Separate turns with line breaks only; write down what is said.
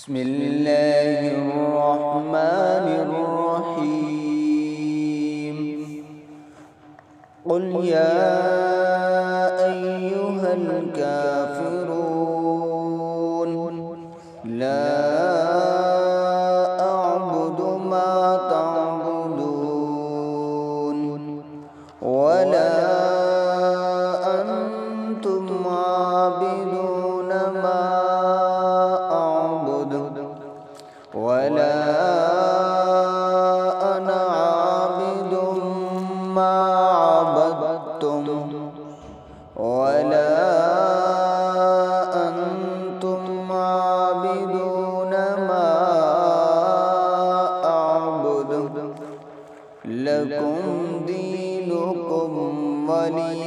بسم الله الرحمن الرحيم. قل يا أيها الكافرون لا أعبد ما تعبدون ولا أنتم عابدون ما أعبد ولا أنا عابد ما عبدتم ولا أنتم عابدون ما أعبد لكم دينكم ولي